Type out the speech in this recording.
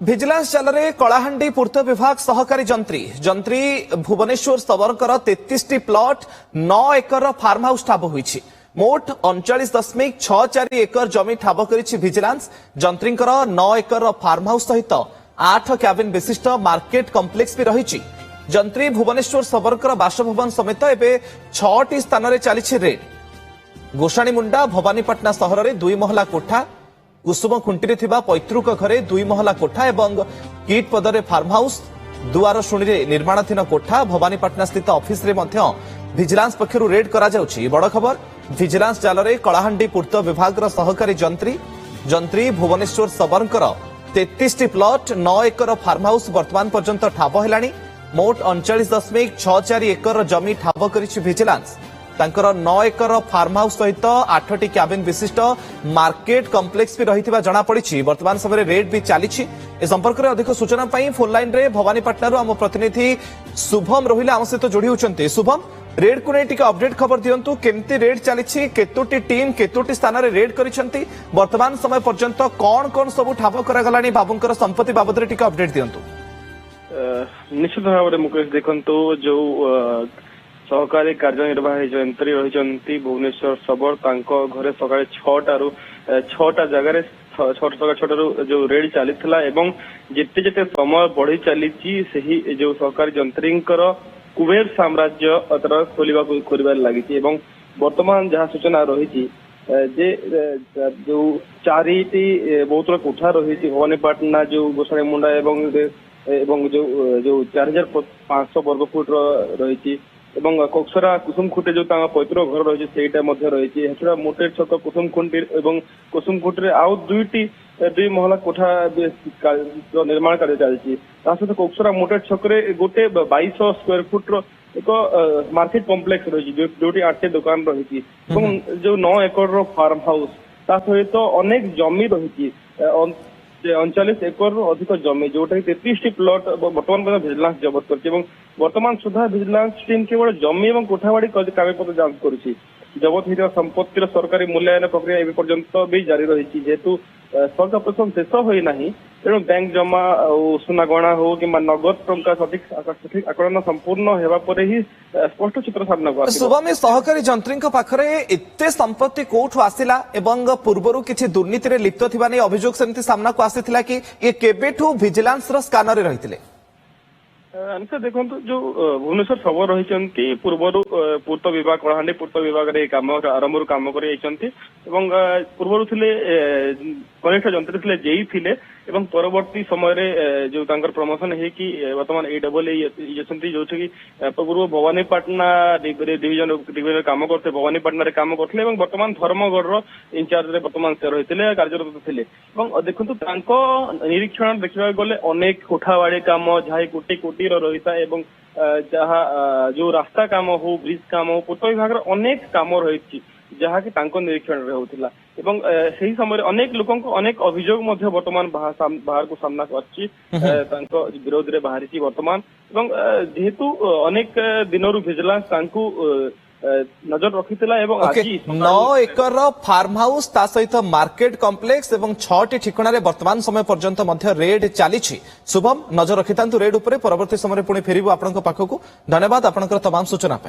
Vigilance জালরে Kalahandi পূর্ত বিভাগ সহকারী যন্ত্রী ভুবনেশ্বর সবরকর 33টি প্লট 9 একর ফার্ম হাউস ঠাব হয়েছে। মোট 39.64 একর জমি ঠাব করেছে ভিজিলান্স। যন্ত্রীঙ্কর 9 একর ফার্ম হাউস সহিত 8 ক্যাবিন বিশিষ্ট মার্কেট কমপ্লেক্স भी রয়েছে। যন্ত্রী ভুবনেশ্বর সবরকর বাসভবন সমেত এবে 6টি স্থাନରେ চালিছে রেড। গোসাণীমুন্ডা ভবানীপাটনা সহରରେ 2 মহলা কোঠা, कुसुम खुंटी पैतृक घरे 2 महला कोठा एवं किट पदरे फार्म हाउस, दुआर शुणी निर्माणाधीन कोठा भवानीपाटना स्थित ऑफिस रे मध्य विजिलेंस पक्षरु रेड करा जाउछि। बड़ खबर, विजिलेंस जालरे कलाहांडी पूर्त विभाग सहकारी जंत्री भुवनेश्वर सबरकर 33टी प्लॉट 9 एकर फार्म हाउस वर्तमान पर्यंत ठाब हेलानी। मोट 39.64 एकर जमी ठाब करिछि विजिलेंस। तांकर 9 एकर फार्म हाउस सहित 8टी क्याबिन विशिष्ट मार्केट कम्प्लेक्स भी रही जना पड़ी। वर्तमान समय रेड भी चली। ए संपर्क में अधिक सूचना फोन लाइन रे भवानीपाटना आम प्रतिनिधि शुभम रोहिला आम सहित जोड़ी होती। शुभम, रेड को नहीं अपडेट खबर दिंतु, केमती रेड चली, केतोटी टीम केतोटी स्थान रे रेड करिसेंती, वर्तमान समय पर्यंत कौन कौन सब ठाब करागलानी, बाबूंकर संपत्ति बाबद रे अपडेट दिंतु। निश्चित भाव में मुकेश देखंतु जो सहकारी कार्यनिर्वाही यंत्री रही भुवनेश्वर सबल घरे सकाल 6टा जगह जो रेड चली जिते जिते समय बढ़ी चली जो सहकारी यंत्री कुबेर साम्राज्य खोल लगी। वर्तमान जहाँ सूचना रही जो 4टी बहुत कोठा रही भवानीपाटना जो गोसाणीमुंडा जो 4500 वर्ग फुट रही कोक्सरा कुसुम खुंटी जो पैतृक घर रही रही मोटेर छक कुसुम खुंटी कुसुम खुंटी आउ 2 महला कोठा निर्माण कार्य चलती। सहित कोक्सरा मोटेर छक गोटे 2200 स्क्वायर फुट एक मार्केट कम्प्लेक्स रही जो 8टी दुकान रही जो 9 एकर फार्म हाउस सहित अनेक जमी रही 39 एकर अधिक जमी जोटा 33टी प्लॉट बर्तमान विजिलेंस जबत कर वर्तमान सुधा विजिलेंस टीम केवल जमी और कोठाबाड़ी कागजपत्र जांच करुच्ची। जबत होता संपत्तिर सरकारी मूल्यांकन प्रक्रिया एवं पर्यंत भी जारी रही जेहेतु सर्च ऑपरेशन शेष होना तेणु बैंक जमा सुना गणा हो कि नगद टंका सठिक आकलन संपूर्ण होगा पर ही स्पष्ट चित्र सामना को आसिला। शुभम, सहकारी जंत्री पाखरे एते संपत्ति कोठु आसिला एवं पूर्वरु किछि दुर्नीति रे लिप्त थिबा नै अभियोग सेमति सामना को आसिथिला कि ये केबेठु विजिलेंस रो स्कैनर रे रहिथिले? देखो जो भुवनेश्वर सबल रही पूर्वर पूर्त विभाग कलाहांडी पूर्त विभाग आरंभ कम कर पूर्व थे कनिष्ठ जंत्री थे जेई थे परवर्ती समय जो प्रमोशन है कि वर्तमान AAA जो पूर्व भवानीपाटना डिविजन कम करते भवानीपाटना कम करते वर्तमान धर्मगढ़ इंचार्ज वर्तमान से रही कार्यरत थे। देखो निरीक्षण देखा गले अनेक कोठाबाड़ी कम जहाँ कोटी कोटी रही था जहाँ जो रास्ता काम हो ब्रिज काम हो पूर्त विभाग अनेक कम रही जहाँ की निरीक्षण होता से समय अनेक लोक अनेक अभियोग वर्तमान बाहर को सामना कर विरोध में बाहरी वर्तमान जेहेतु अनेक दिन विजिलेंस नजर रखी 9 एकर फार्म हाउस सहित मार्केट कम्प्लेक्स और 6टी ठिकाना वर्तमान समय पर्यंत रेड चली। शुभम, नजर रखि रेड उपर परवर्ती समय पुणी फेरबू आपण पाखक। धन्यवाद आपंकर तमाम सूचना।